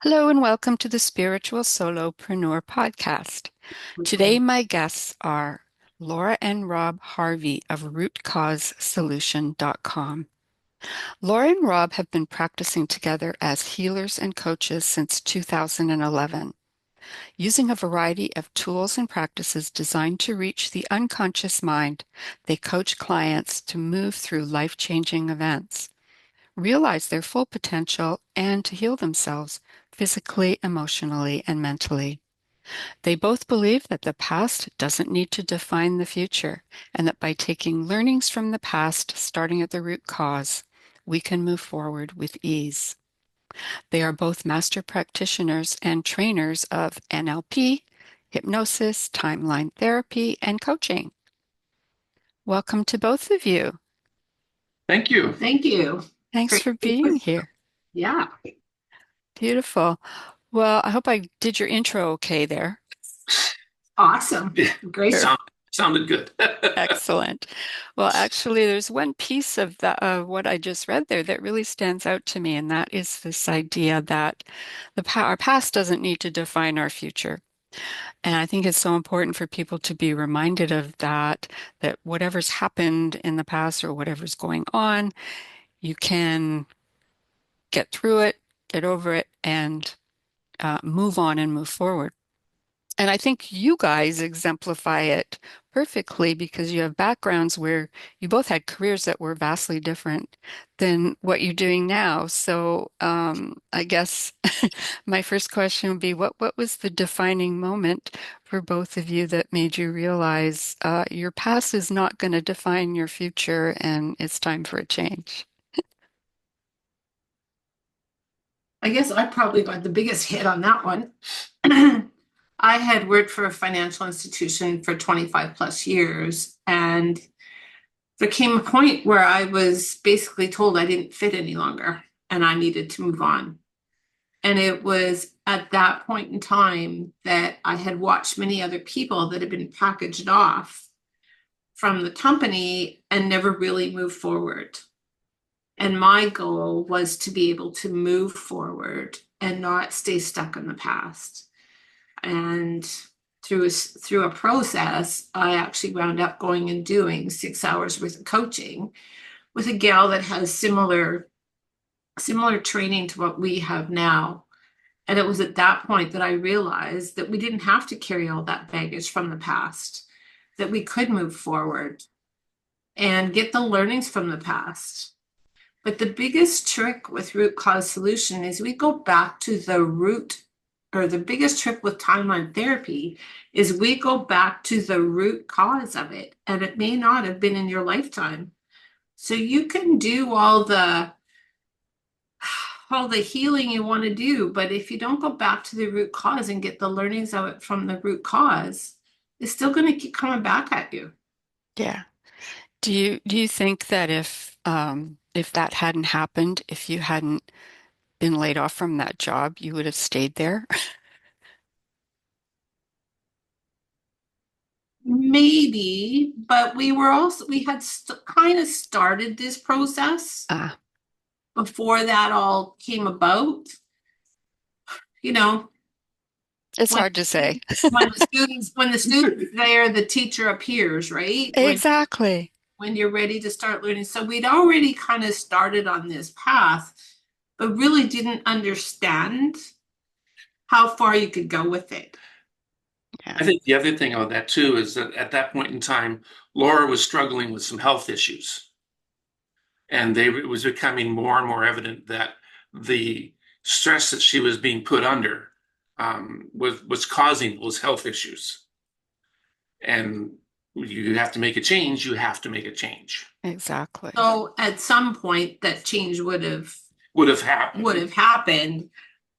Hello and welcome to the Spiritual Solopreneur Podcast. Today, my guests are Laura and Rob Harvey of rootcausesolution.com. Laura and Rob have been practicing together as healers and coaches since 2011, using a variety of tools and practices designed to reach the unconscious mind. They coach clients to move through life-changing events, realize their full potential, and to heal themselves physically, emotionally, and mentally. They both believe that the past doesn't need to define the future, and that by taking learnings from the past, starting at the root cause, we can move forward with ease. They are both master practitioners and trainers of NLP, hypnosis, timeline therapy, and coaching. Welcome to both of you. Thank you. Thank you. Thanks Great. for being here. Yeah. Beautiful. Well, I hope I did your intro okay there. Awesome. Great. Sure. Sounded good. Excellent. Well, actually, there's one piece of what I just read there that really stands out to me, and that is this idea that our past doesn't need to define our future. And I think it's so important for people to be reminded of that, that whatever's happened in the past or whatever's going on, you can get through it, get over it, and move on and move forward. And I think you guys exemplify it perfectly because you have backgrounds where you both had careers that were vastly different than what you're doing now. So I guess my first question would be, what was the defining moment for both of you that made you realize your past is not going to define your future and it's time for a change? I guess I probably got the biggest hit on that one. I had worked for a financial institution for 25 plus years, and there came a point where I was basically told I didn't fit any longer and I needed to move on. And it was at that point in time that I had watched many other people that had been packaged off from the company and never really moved forward. And my goal was to be able to move forward and not stay stuck in the past. And through a process, I actually wound up going and doing 6 hours worth of coaching with a gal that has similar training to what we have now. And it was at that point that I realized that we didn't have to carry all that baggage from the past, that we could move forward and get the learnings from the past. But the biggest trick with root cause solution is we go back to the root, or the biggest trick with timeline therapy is we go back to the root cause of it. And it may not have been in your lifetime. So you can do all the healing you want to do, but if you don't go back to the root cause and get the learnings of it from the root cause, it's still going to keep coming back at you. Yeah. Do you think that if that hadn't happened, if you hadn't been laid off from that job, you would have stayed there? Maybe, but we had kind of started this process Ah, before that all came about. You know, it's when hard to say. when the students there, the teacher appears, right? Exactly. When you're ready to start learning. So we'd already kind of started on this path, but really didn't understand how far you could go with it. I Yeah. think the other thing on that too is that at that point in time, Laura was struggling with some health issues, and it was becoming more and more evident that the stress that she was being put under was causing those health issues. And you have to make a change. You have to make a change. Exactly. So at some point that change Would have happened. would have happened,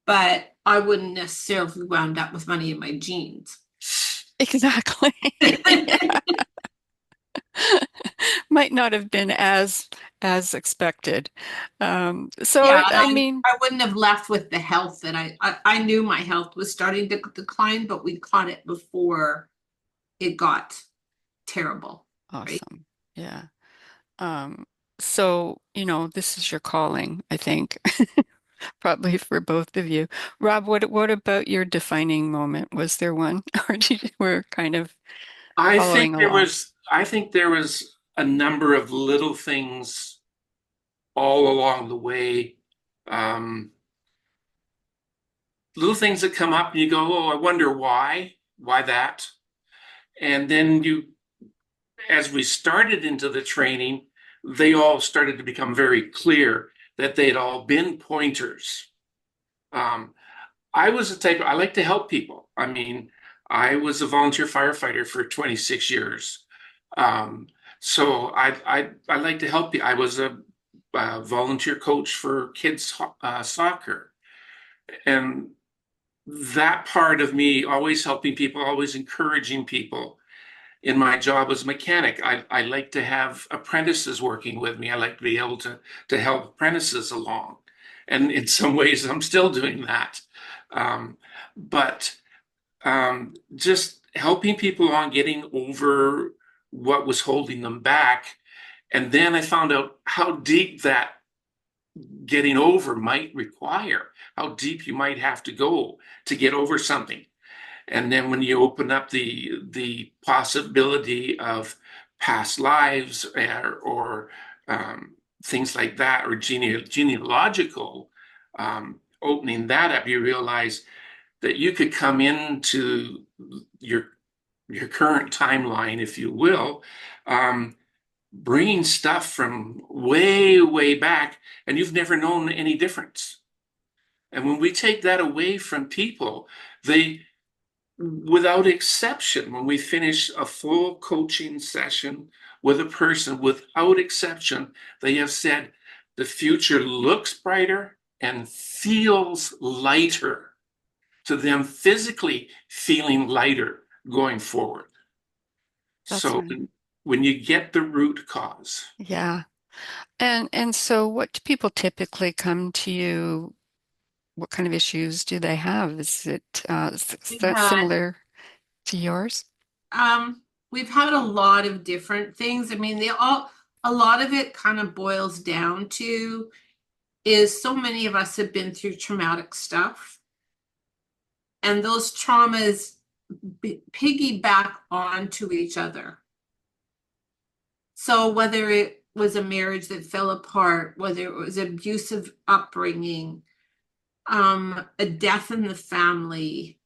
but I wouldn't necessarily wound up with money in my jeans. Exactly. Might not have been as expected. So Yeah, I mean, I wouldn't have left with the health that I knew my health was starting to decline, but we caught it before it got terrible, right? awesome. Yeah. Um, so, this is your calling, I think. Probably for both of you. Rob, what about your defining moment? Was there one, or were kind of following along? I think there was a number of little things all along the way. Um, Little things that come up and you go, oh, I wonder why that? And then as we started into the training, they all started to become very clear that they'd all been pointers. Um, I was the type, I like to help people. I mean, I was a volunteer firefighter for 26 years. Um, so I like to help you. I was a volunteer coach for kids soccer. And that part of me, always helping people, always encouraging people. In my job as a mechanic, I like to have apprentices working with me. I like to be able to help apprentices along. And in some ways, I'm still doing that. Um, but just helping people along, getting over what was holding them back. And then I found out how deep that getting over might require, how deep you might have to go to get over something. And then when you open up the possibility of past lives or things like that, or genealogical, opening that up, you realize that you could come into your your current timeline, if you will, um, bringing stuff from way back, and you've never known any difference. And when we take that away from people, they, without exception, when we finish a full coaching session with a person, without exception, they have said the future looks brighter and feels lighter to them, physically feeling lighter going forward. That's So right. when you get the root cause, Yeah. And so what do people typically come to you? What kind of issues do they have? Is it We've had similar to yours? um we've had a lot of different things. I mean, they all a lot of it kind of boils down to is so many of us have been through traumatic stuff, and those traumas piggyback onto each other. So whether it was a marriage that fell apart, whether it was abusive upbringing, a death in the family,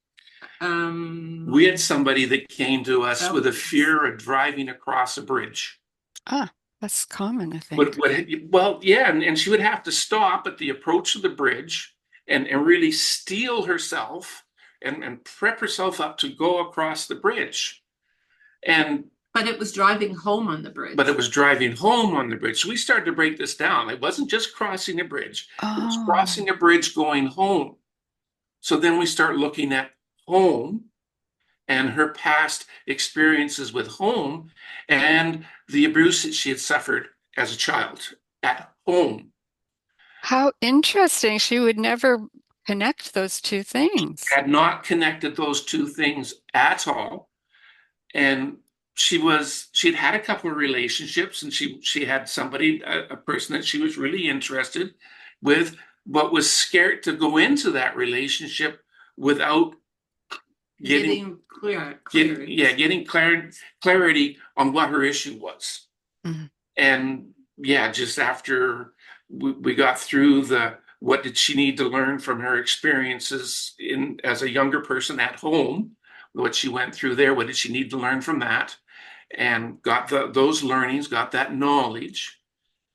we had somebody that came to us with a relatives. fear of driving across a bridge. Ah, that's common, I What, think. what, well, yeah, and she would have to stop at the approach of the bridge and really steel herself and prep herself up to go across the bridge. And But it was driving home on the but it bridge. was driving home on the bridge. So we started to break this down. It wasn't just crossing a bridge, it was Oh, crossing a bridge going home. So then we start looking at home and her past experiences with home and the abuse that she had suffered as a child at home. how interesting. She would never connect those two things. Had not connected those two things at all. And she'd had a couple of relationships, and she had somebody, a person that she was really interested with, but was scared to go into that relationship without getting Getting clarity. getting clarity on what her issue was. Mhm. And yeah, just after we got through the what did she need to learn from her experiences in as a younger person at home, what she went through there, what did she need to learn from that, and got those learnings, got that knowledge,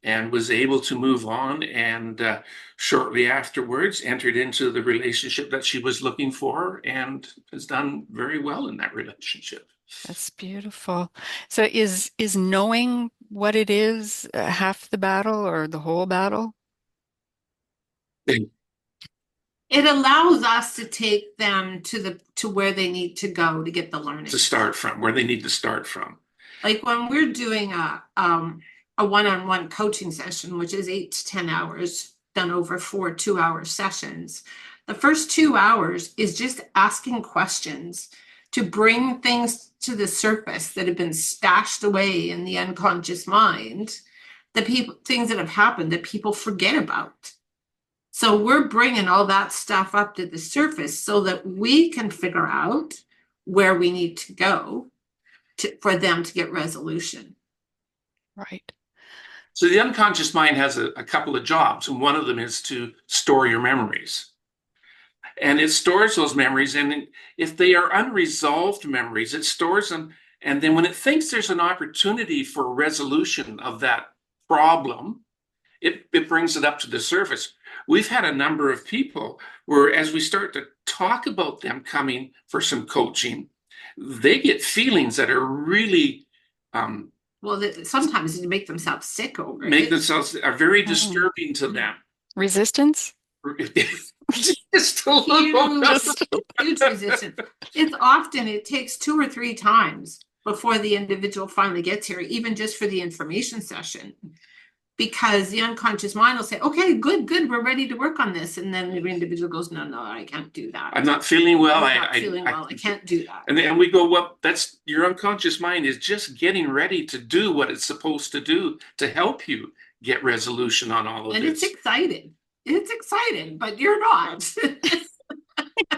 and was able to move on. And shortly afterwards, entered into the relationship that she was looking for, and has done very well in that relationship. That's beautiful. So is knowing what it is half the battle or the whole battle? It allows us to take them to where they need to go to get the To learnings. start from, where they need to start from. Like when we're doing a one-on-one coaching session, which is 8 to 10 hours done over 4 2-hour sessions, the first 2 hours is just asking questions to bring things to the surface that have been stashed away in the unconscious mind, the people things that have happened that people forget about. So we're bringing all that stuff up to the surface so that we can figure out where we need to go for them to get resolution. Right. So the unconscious mind has a couple of jobs, and one of them is to store your memories. And it stores those memories, and if they are unresolved memories, it stores them. And then when it thinks there's an opportunity for resolution of that problem, it brings it up to the surface. We've had a number of people where, as we start to talk about them coming for some coaching, they get feelings that are really well, sometimes they make themselves sick over make it. themselves are very disturbing to them. Resistance? Just a little. Huge resistance. It takes 2 or 3 times before the individual finally gets here, even just for the information session. Because the unconscious mind will say, okay, good, we're ready to work on this. And then the individual goes, no, I can't do that. I'm not feeling well. I'm not feeling well. I can't do that. And we go, well, that's your unconscious mind is just getting ready to do what it's supposed to do to help you get resolution on all of and this. And it's excited, but you're not.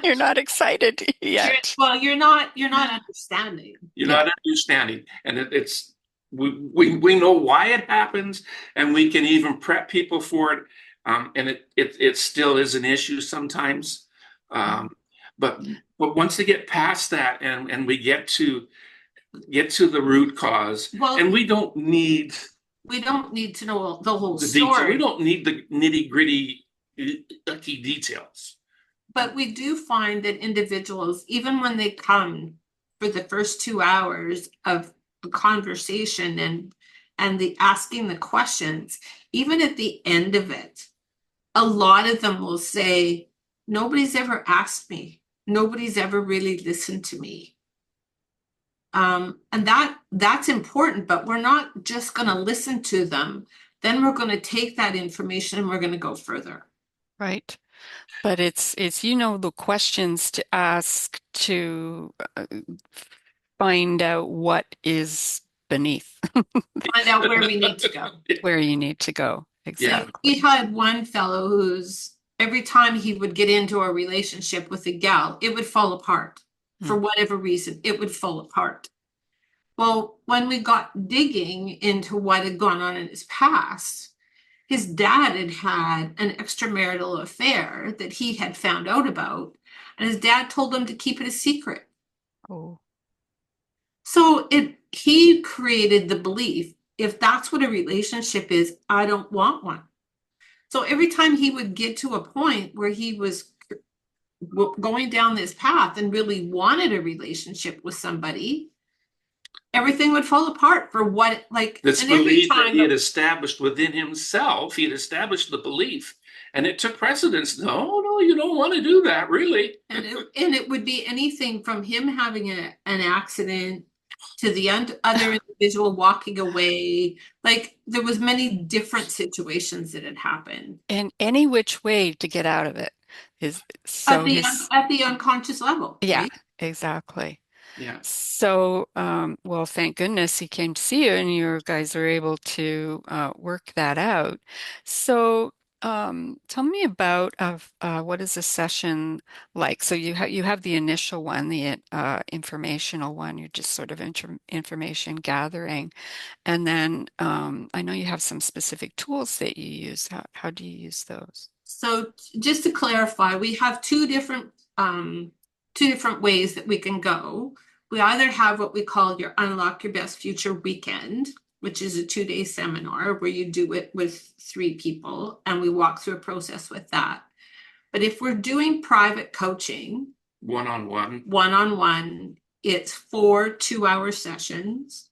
You're not excited yet. You're not understanding. You're not understanding. And we know why it happens, and we can even prep people for it. And it still is an issue sometimes. But once they get past that and we get to the root cause, and we don't need to know the whole story. We don't need the nitty-gritty details. But we do find that individuals, even when they come for the first 2 hours of the conversation and the asking the questions, even at the end of it, a lot of them will say, nobody's ever asked me. Nobody's ever really listened to me. And that's important, but we're not just going to listen to them. Then we're going to take that information and we're going to go further. Right. But it's the questions to ask to find out what is beneath. Find out where we need to go. Where you need to go. Exactly. We had one fellow who's every time he would get into a relationship with a gal, it would fall apart. For whatever reason, it would fall apart. Well, when we got digging into what had gone on in his past, his dad had had an extramarital affair that he had found out about, and his dad told him to keep it a secret. Oh. So he created the belief, if that's what a relationship is, I don't want one. So every time he would get to a point where he was going down this path and really wanted a relationship with somebody, everything would fall apart for what, like, this belief that he had established within himself. He had established the belief, and it took precedence. No, you don't want to do that, really. And it would be anything from him having an accident to the other individual walking away. Like, there was many different situations that had happened. And any which way to get out of it is so at the unconscious level. Yeah, right? Exactly. Yeah. So, well, thank goodness he came to see you and you guys were able to work that out. So, tell me about what is a session like? So you have the initial one, the informational one. You're just sort of information gathering, and then I know you have some specific tools that you use. How do you use those? So, just to clarify, we have two different ways that we can go. We either have what we call your Unlock Your Best Future weekend, which is a 2-day seminar where you do it with 3 people and we walk through a process with that. But if we're doing private coaching, one-on-one, it's 4 2-hour sessions.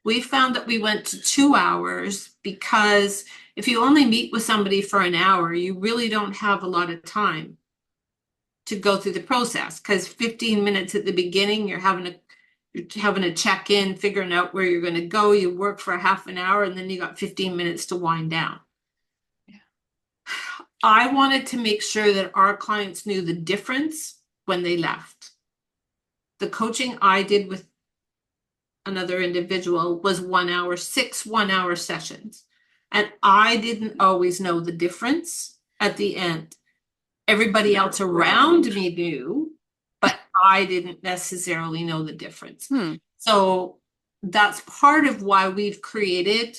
We found that we went to 2 hours because if you only meet with somebody for an hour, you really don't have a lot of time to go through the process, because 15 minutes at the beginning, you're having a check-in, figuring out where you're going to go. You work for a half an hour, and then you got 15 minutes to wind down. Yeah. I wanted to make sure that our clients knew the difference when they left. The coaching I did with another individual was 1 hour, 6 1-hour sessions. And I didn't always know the difference at the end. Everybody else around me knew, but I didn't necessarily know the difference. So that's part of why we've created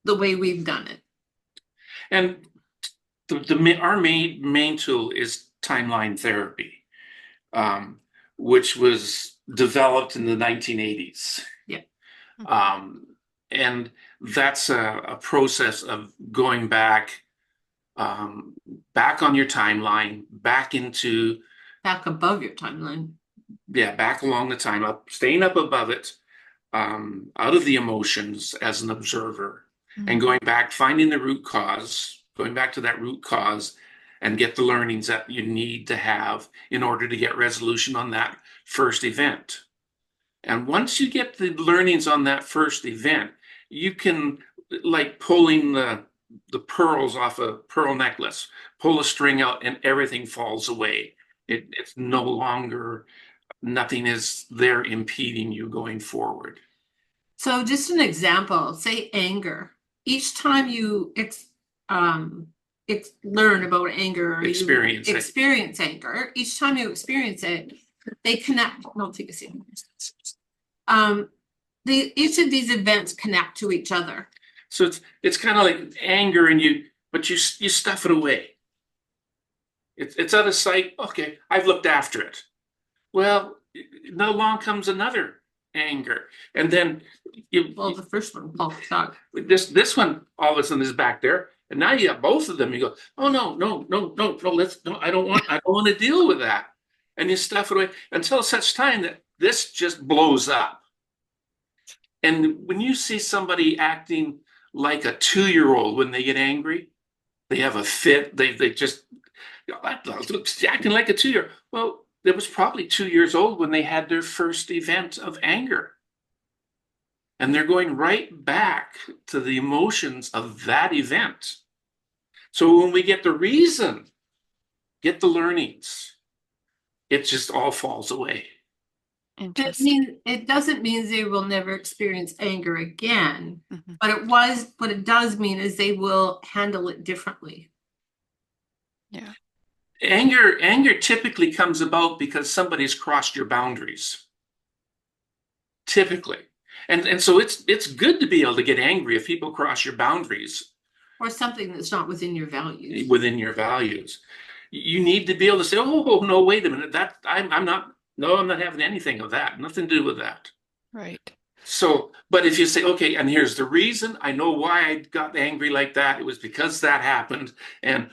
the way we've done it. And our main tool is timeline therapy, which was developed in the 1980s. Yeah. And that's a process of going back on your timeline, back above your timeline. Yeah, back along the time, staying up above it, out of the emotions as an observer, and going back, finding the root cause, going back to that root cause, and get the learnings that you need to have in order to get resolution on that first event. And once you get the learnings on that first event, you can, like pulling the pearls off a pearl necklace, pull a string out and everything falls away. It's no longer, nothing is there impeding you going forward. So just an example, say anger. Each time you learn about anger or Experience you it. experience anger, each time you experience it, they connect. I'll take a seat. Each of these events connect to each other. So it's kind of like anger, but you stuff it away. It's out of sight. Okay, I've looked after it. Well, now along comes another anger, and then the first one, this one all of a sudden is back there, and now you have both of them. You go, oh no, I don't want to deal with that, and you stuff it away until such time that this just blows up. And when you see somebody acting like a 2-year-old when they get angry, they have a fit. They just acting like a 2-year. Well, they was probably 2 years old when they had their first event of anger. And they're going right back to the emotions of that event. So when we get the reason, get the learnings, it just all falls away. It doesn't mean they will never experience anger again, but what it does mean is they will handle it differently. Yeah. Anger typically comes about because somebody's crossed your boundaries. Typically. And so it's good to be able to get angry if people cross your boundaries. Or something that's not within your values. Within your values. You need to be able to say, oh, no, wait a minute. I'm not having anything of that. Nothing to do with that. Right. So, but if you say, okay, and here's the reason, I know why I got angry like that. It was because that happened. And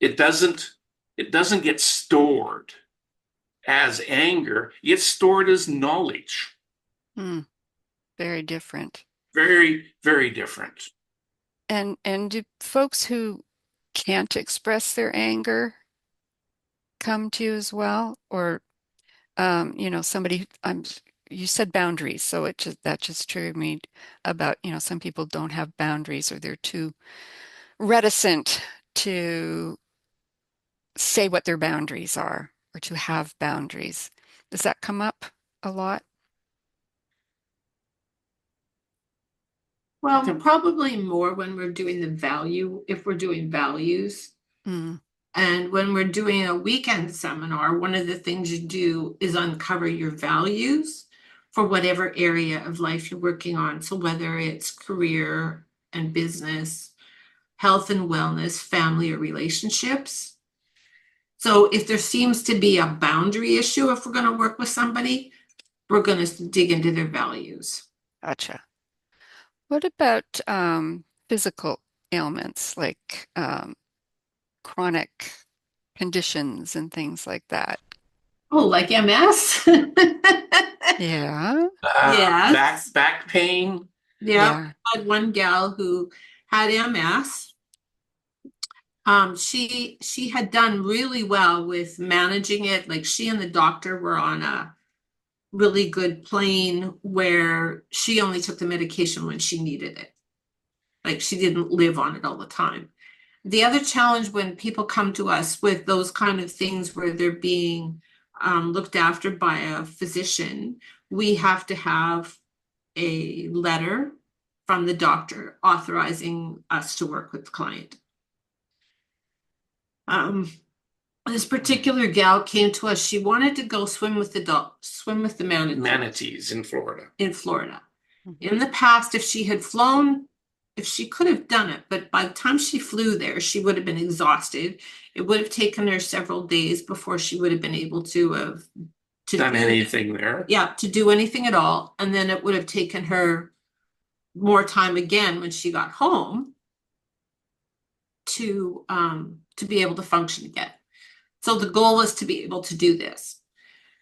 it doesn't get stored as anger. It gets stored as knowledge. Very different. Very, very different. And do folks who can't express their anger come to you as well? Or somebody, you said boundaries, so that just triggered me about, some people don't have boundaries or they're too reticent to say what their boundaries are or to have boundaries. Does that come up a lot? Well, probably more when we're doing if we're doing values. And when we're doing a weekend seminar, one of the things you do is uncover your values for whatever area of life you're working on. So whether it's career and business, health and wellness, family or relationships. So if there seems to be a boundary issue, if we're going to work with somebody, we're going to dig into their values. Gotcha. What about physical ailments like chronic conditions and things like that? Oh, like MS? Yeah. Yes. Back pain. Yeah. I had one gal who had MS. She had done really well with managing it. Like she and the doctor were on a really good plane where she only took the medication when she needed it. Like she didn't live on it all the time. The other challenge when people come to us with those kind of things where they're being looked after by a physician, we have to have a letter from the doctor authorizing us to work with the client. Um, this particular gal came to us. She wanted to go swim with the Manatees in Florida. in Florida. Mhm. In the past, if she had flown, if she could have done it, but by the time she flew there, she would have been exhausted. It would have taken her several days before she would have been able to have to Done do, anything there. yeah, to do anything at all. And then it would have taken her more time again when she got home to be able to function again. So the goal was to be able to do this.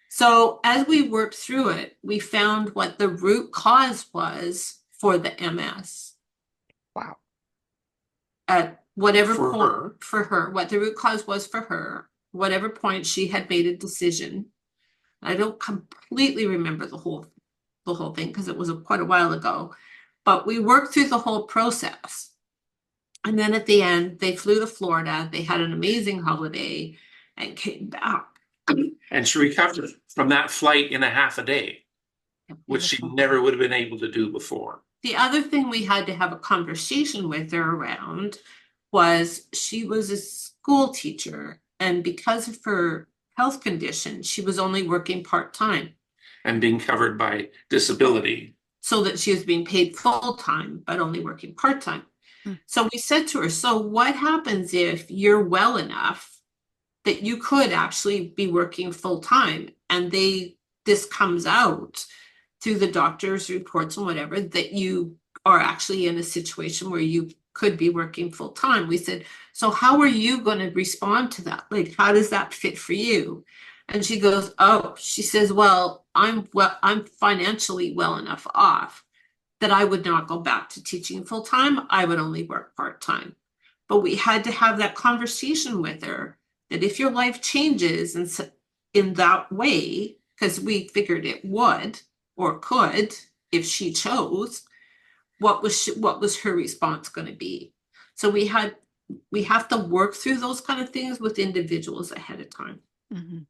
So as we worked through it, we found what the root cause was for the MS. Wow. At whatever For point her. for her, what the root cause was for her, whatever point she had made a decision. I don't completely remember the whole thing because it was quite a while ago, but we worked through the whole process. And then at the end, they flew to Florida. They had an amazing holiday and came back. And she recovered from that flight in a half a day, which she Beautiful. never would have been able to do before. The other thing we had to have a conversation with her around was she was a school teacher, and because of her health condition, she was only working part-time. And being covered by disability. So that she was being paid full-time, but only working part-time. Mm. So we said to her, so what happens if you're well enough that you could actually be working full-time and this comes out through the doctor's reports and whatever, that you are actually in a situation where you could be working full-time. We said, so how are you going to respond to that? Like, how does that fit for you? And she goes, oh, she says, well, I'm financially well enough off that I would not go back to teaching full-time. I would only work part-time. But we had to have that conversation with her that if your life changes in that way, because we figured it would or could if she chose, what was her response going to be? So we have to work through those kind of things with individuals ahead of time. Mhm.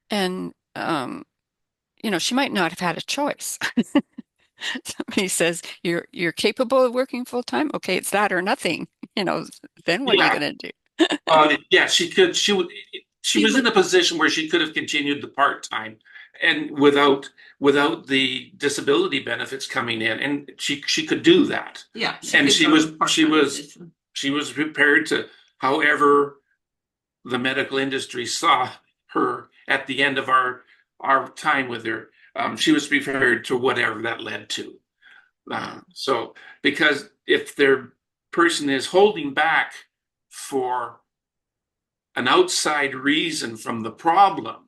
And she might not have had a choice. Somebody says you're capable of working full time. Okay, it's that or nothing. Then what are you Yeah. going to do? Yeah, she could. She was in a position where she could have continued the part-time and without the disability benefits coming in, and she could do that. Yeah, And she she was prepared to, however the medical industry saw her at the end of our time with her. She was prepared to whatever that led to. So, because if their person is holding back for an outside reason from the problem,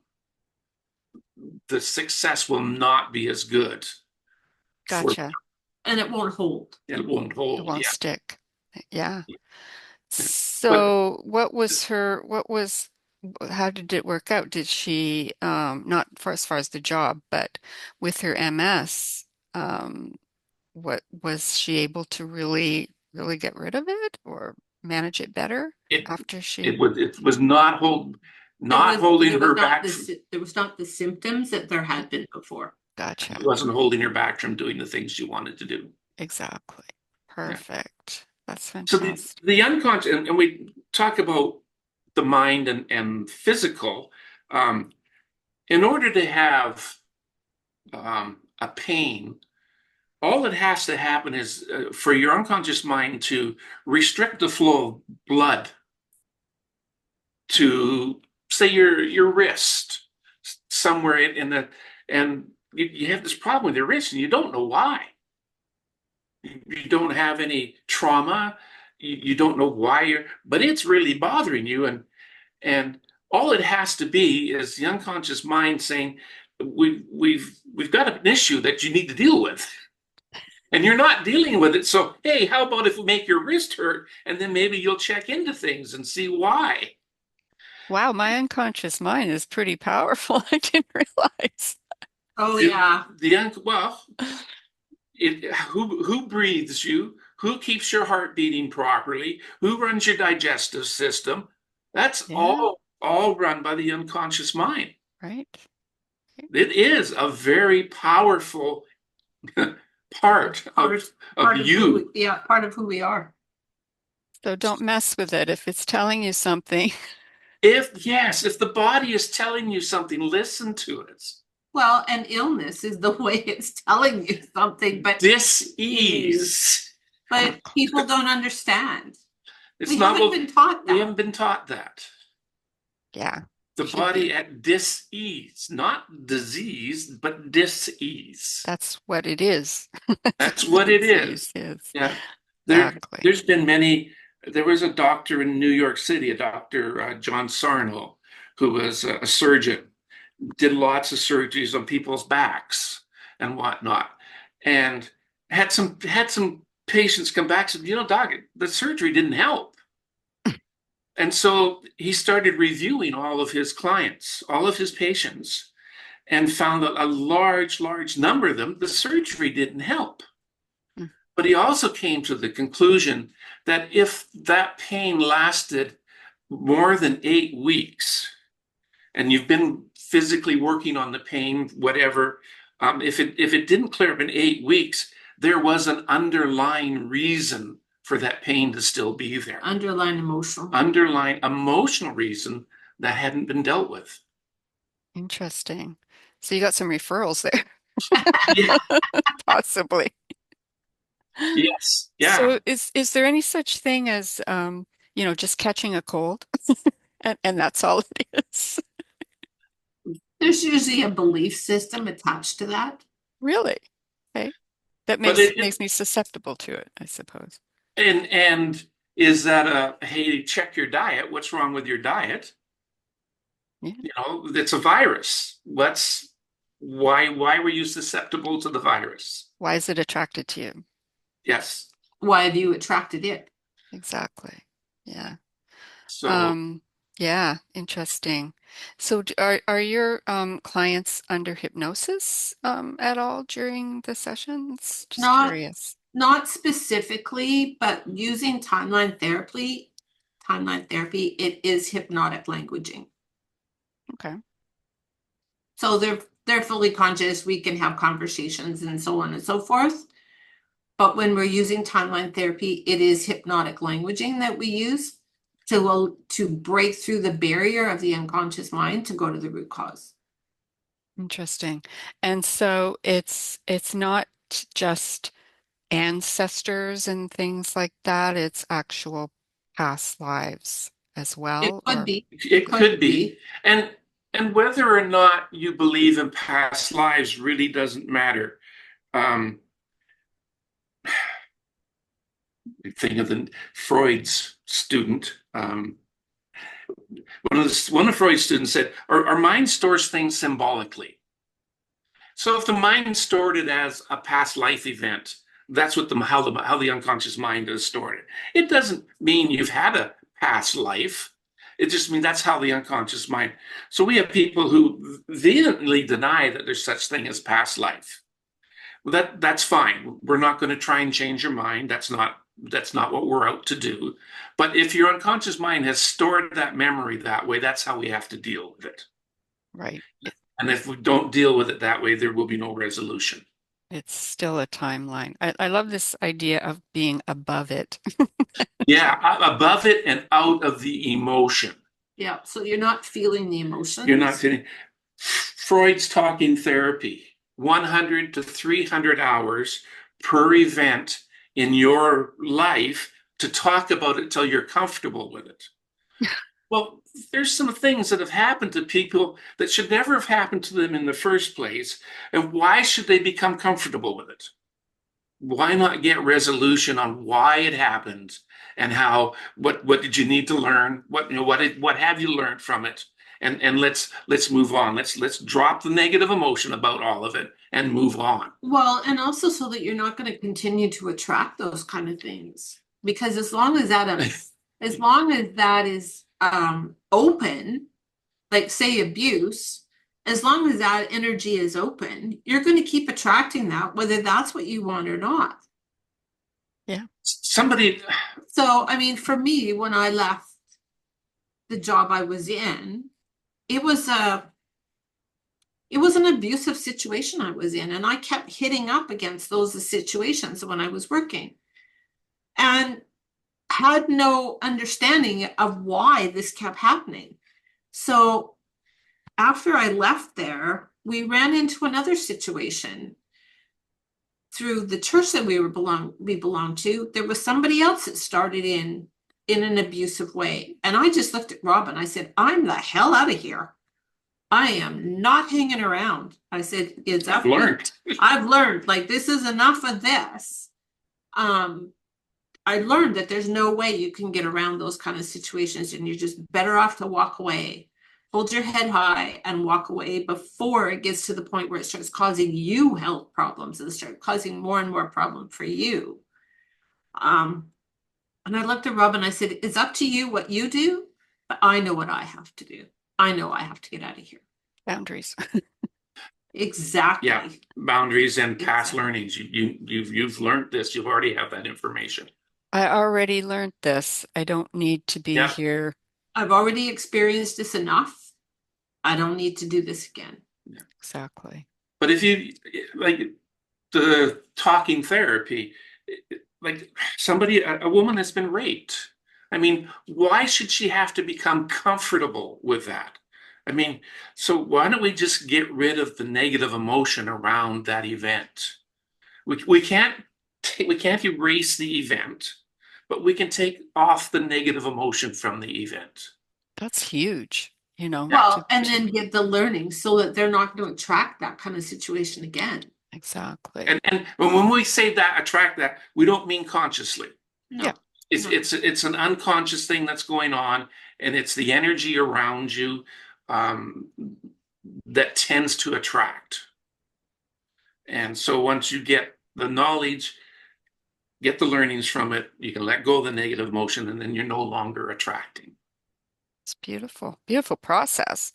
the success will not be as good for Gotcha. and it won't hold. it won't It hold. won't Yeah. stick. Yeah. But So how did it work out? Did she, not for as far as the job, but with her MS, what was she able to really, really get rid of it or manage it better it after she? it was not holding her back from, There was not the symptoms that there had been before. it Gotcha. wasn't holding her back from doing the things she wanted to do. Exactly. Yeah. Perfect. That's So fantastic. the unconscious, and we talk about the mind and physical. Um, in order to have a pain, all that has to happen is for your unconscious mind to restrict the flow of blood to, say, your wrist, somewhere in the, and you have this problem with your wrist and you don't know why. You don't have any trauma. You don't know why but it's really bothering you. And all it has to be is the unconscious mind saying, we've got an issue that you need to deal with. And you're not dealing with it. So, hey, how about if we make your wrist hurt and then maybe you'll check into things and see why? Wow, my unconscious mind is pretty powerful. I didn't realize. Oh The, yeah. well, who breathes you? Who keeps your heart beating properly? Who runs your digestive system? That's Yeah, all run by the unconscious mind. right. It is a very powerful part Part of of who you. part of who we are. So don't mess with it. If it's telling you something, If the body is telling you something, listen to it. Well, and illness is the way it's telling you something, but Dis-ease. but people don't understand. It's We not haven't what been taught we that. haven't been taught that. yeah, The should body be. at dis-ease, not disease, but dis-ease. That's what it is. That's The what it disease is. is. Yeah. There, Exactly. there's been many. There was a doctor in New York City, a doctor, John Sarno, who was a surgeon, did lots of surgeries on people's backs and whatnot, and had some patients come back and said, doc, the surgery didn't help. And so he started reviewing all of his clients, all of his patients, and found that a large, large number of them, the surgery didn't help. Mm. But he also came to the conclusion that if that pain lasted more than 8 weeks, and you've been physically working on the pain, whatever, if it didn't clear up in 8 weeks, there was an underlying reason for that pain to still be there. Underlying emotional reason that hadn't been dealt with. Interesting. So you got some referrals there, Yeah. possibly. Yes. Yeah. So is there any such thing as just catching a cold? And that's all it is. There's usually a belief system attached to that. Really? Okay. That But makes me susceptible to it, I suppose. and is that hey, check your diet? What's wrong with your diet? Yeah. It's a virus. Why were you susceptible to the virus? Why is it attracted to you? Yes. Why have you attracted it? Exactly. Yeah. So Um, yeah, interesting. So are your clients under hypnosis at all during the sessions? Just Not curious. not specifically, but using timeline therapy, it is hypnotic languaging. Okay. So they're fully conscious, we can have conversations and so on and so forth. But when we're using timeline therapy, it is hypnotic languaging that we use to break through the barrier of the unconscious mind to go to the root cause. Interesting. And so it's not just ancestors and things like that, it's actual past lives as It well, could or be. it could be. And whether or not you believe in past lives really doesn't matter. Um, think of the Freud's student. One of Freud's students said, our mind stores things symbolically. So if the mind stored it as a past life event, that's how the unconscious mind has stored it. It doesn't mean you've had a past life. It just means that's how the unconscious mind. So we have people who vehemently deny that there's such thing as past life. That's fine. We're not going to try and change your mind. That's not what we're out to do. But if your unconscious mind has stored that memory that way, that's how we have to deal with it. right. And if we don't deal with it that way, there will be no resolution. It's still a timeline. I love this idea of being above it. Yeah, above it and out of the emotion. Yeah, so you're not feeling the emotions. You're not feeling. Freud's talking therapy, 100 to 300 hours per event in your life to talk about it till you're comfortable with it. Well, there's some things that have happened to people that should never have happened to them in the first place. And why should they become comfortable with it? Why not get resolution on why it happened and what did you need to learn? What have you learned from it? And let's move on. Let's drop the negative emotion about all of it and move on. Well, and also so that you're not going to continue to attract those kind of things. Because as long as that is open, like say abuse, as long as that energy is open, you're going to keep attracting that, whether that's what you want or not. Yeah. Somebody. So, I mean, for me, when I left the job I was in, it was an abusive situation I was in, and I kept hitting up against those situations when I was working. And had no understanding of why this kept happening. So after I left there, we ran into another situation through the church that we belonged to. There was somebody else that started in an abusive way. And I just looked at Rob and I said, I'm the hell out of here. I am not hanging around. I said, it's I've up. learned. I've learned, like, this is enough of this. I learned that there's no way you can get around those kind of situations, and you're just better off to walk away. Hold your head high and walk away before it gets to the point where it starts causing you health problems and start causing more and more problem for you. And I looked at Rob and I said, it's up to you what you do, but I know what I have to do. I know I have to get out of here. Boundaries. Exactly. Yeah, boundaries and past Exactly. learnings. You've learned this. You already have that information. I already learned this. I don't need to be Yeah, Yes. here. I've already experienced this enough. I don't need to do this again. yeah. Exactly. But if you like the talking therapy, like a woman has been raped. I mean, why should she have to become comfortable with that? I mean, so why don't we just get rid of the negative emotion around that event? We can't we can't erase the event, but we can take off the negative emotion from the event. That's huge, Yeah, Well, and then get the learning so that they're not going to attract that kind of situation again. exactly. and when we say that attract that, we don't mean consciously. Yeah, No, It's no. it's an unconscious thing that's going on, and it's the energy around you um, that tends to attract. And so once you get the knowledge, get the learnings from it, you can let go of the negative emotion, and then you're no longer attracting. it's beautiful. Beautiful process.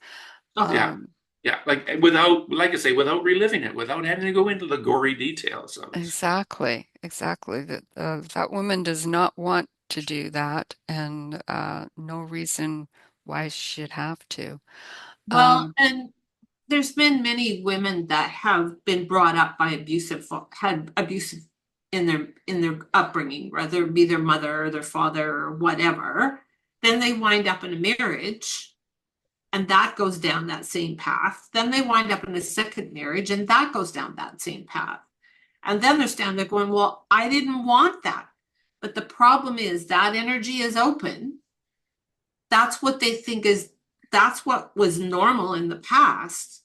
Oh, Yeah, Um, yeah. Like I say, without reliving it, without having to go into the gory details of it. exactly. Exactly. That woman does not want to do that, and no reason why she'd have to. well, Um, and there's been many women that have been brought up by had abusive in their upbringing, whether it be their mother or their father or whatever. Then they wind up in a marriage, and that goes down that same path. Then they wind up in a second marriage, and that goes down that same path. And then they're standing there going, well, I didn't want that. But the problem is that energy is open. That's what they think that's what was normal in the past.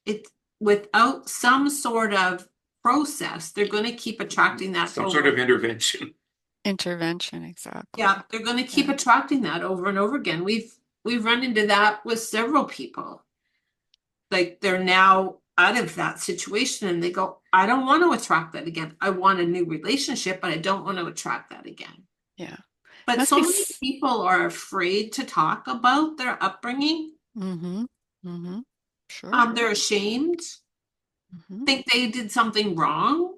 It without some sort of process, they're going to keep attracting that Some sort of over. intervention. Intervention, Yeah, exactly. they're going to keep Yeah. attracting that over and over again. We've run into that with several people. Like they're now out of that situation and they go, I don't want to attract that again. I want a new relationship, but I don't want to attract that again. Yeah. But Must so be. many people are afraid to talk about their upbringing. Mm-hmm. Mm-hmm. Sure. They're ashamed, Mm-hmm. think they did something wrong,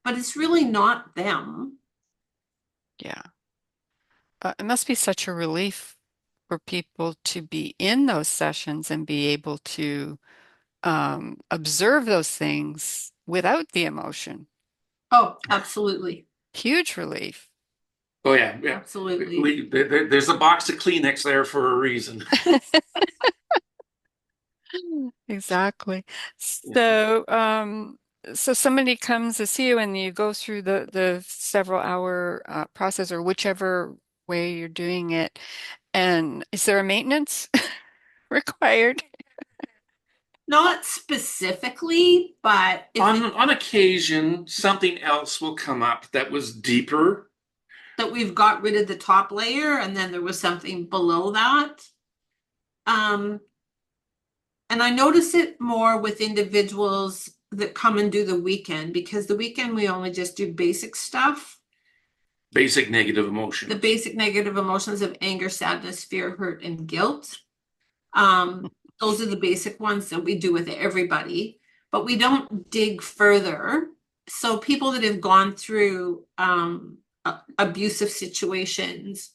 but it's really not them. Yeah. It must be such a relief for people to be in those sessions and be able to observe those things without the emotion. Oh, absolutely. Huge relief. Oh yeah, yeah. Absolutely. There's a box of Kleenex there for a reason. Exactly. Yeah. So somebody comes to see you and you go through the several hour process or whichever way you're doing it. And is there a maintenance required? Not specifically, but if it On occasion, something else will come up that was deeper. that we've got rid of the top layer and then there was something below that. Um, and I notice it more with individuals that come and do the weekend because the weekend we only just do basic stuff. Basic negative The emotions. basic negative emotions of anger, sadness, fear, hurt, and guilt. Um, those are the basic ones that we do with everybody, but we don't dig further. So people that have gone through abusive situations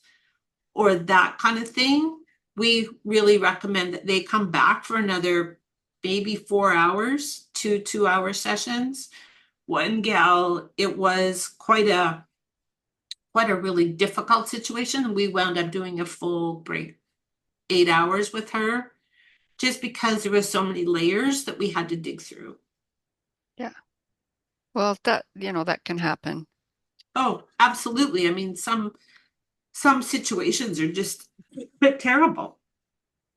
or that kind of thing, we really recommend that they come back for another maybe 4 hours, 2 2 hour sessions. One gal, it was quite a quite a really difficult situation. And we wound up doing a full break, 8 hours with her, just because there were so many layers that we had to dig through. Yeah. Well, that, that can happen. Oh, absolutely. I mean, some situations are just a bit terrible.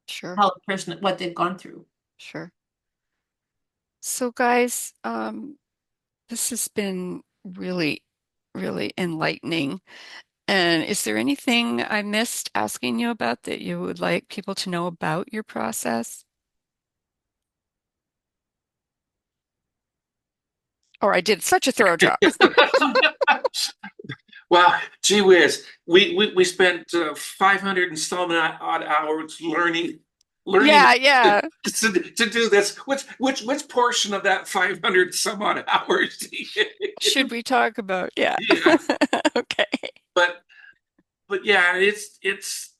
Sure. Tell a person what they've gone through. Sure. So, guys, this has been really, really enlightening. And is there anything I missed asking you about that you would like people to know about your process? Or I did such a thorough job. Well, gee whiz, we spent 500 and some odd hours learning Yeah, yeah. to do this. Which portion of that 500 some odd hours do you? Should we talk about? Yeah. Yeah, Okay. but yeah, it's.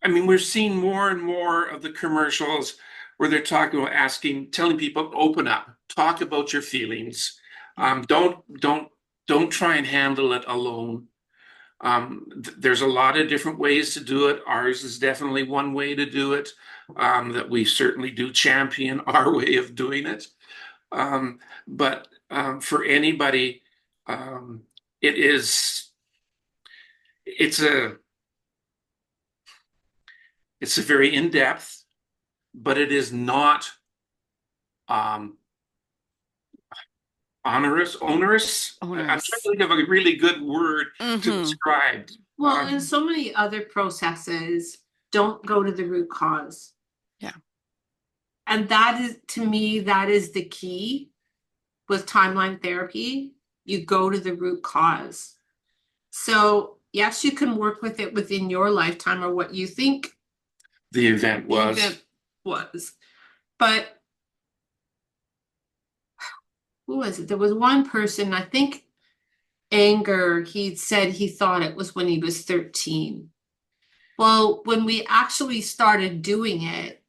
I mean, we're seeing more and more of the commercials where they're talking about telling people, open up, talk about your feelings. Don't try and handle it alone. There's a lot of different ways to do it. Ours is definitely one way to do it, that we certainly do champion our way of doing it. But for anybody, um, it is, it's a, it's a very in-depth, but it is not um, onerous. I'm trying to Owners. think of a really good word to Mm-hmm. describe. Well, and so many other processes don't go to the root cause. Yeah. And that is, to me, that is the key with timeline therapy. You go to the root cause. So, yes, you can work with it within your lifetime or what you think The event the was. event was. But who was it? There was one person, I think anger, he said he thought it was when he was 13. Well, when we actually started doing it,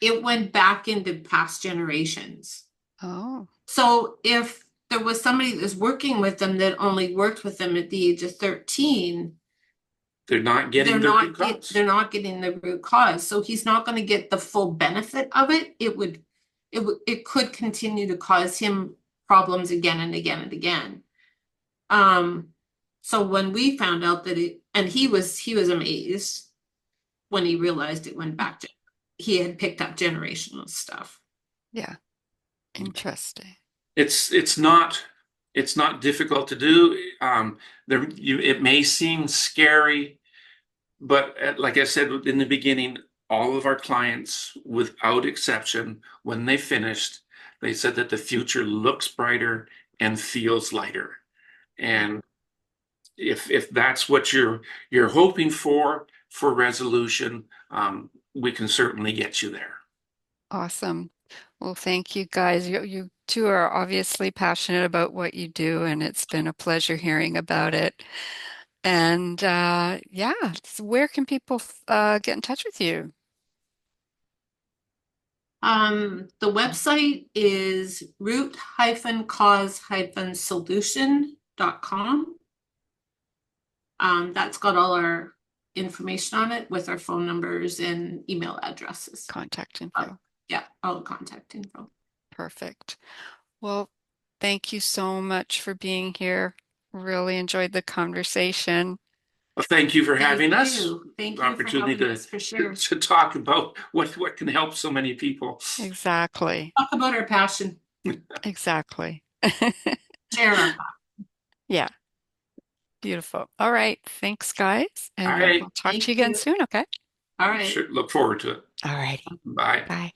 it went back into past generations. Oh, So if there was somebody that was working with them that only worked with them at the age of 13, They're not getting the root they're cause. not getting the root cause. So he's not going to get the full benefit of it. It could continue to cause him problems again and again and again. Um, so when we found out that and he was amazed when he realized it went back to, he had picked up generational stuff. yeah. Interesting. It's it's not difficult to do. It may seem scary, but like I said in the beginning, all of our clients, without exception, when they finished, they said that the future looks brighter and feels lighter. And if that's what you're hoping for resolution, we can certainly get you there. Awesome. Well, thank you guys. You two are obviously passionate about what you do, and it's been a pleasure hearing about it. And yeah, so where can people get in touch with you? The website is root-cause-solution.com. That's got all our information on it with our phone numbers and email addresses. Contact Oh, info. yeah, all the contact info. Perfect. Well, thank you so much for being here. Really enjoyed the conversation. Well, thank you for Thank having us. you. Thank The you for opportunity having us for sure. to talk about what can help so many people. Exactly. Talk about our passion. Exactly. Share our Yeah, beautiful. All right. Thanks, guys. All And right. we'll talk Thank to you again you. soon, okay? All right. Sure. Look forward to it. All righty. Bye. Bye.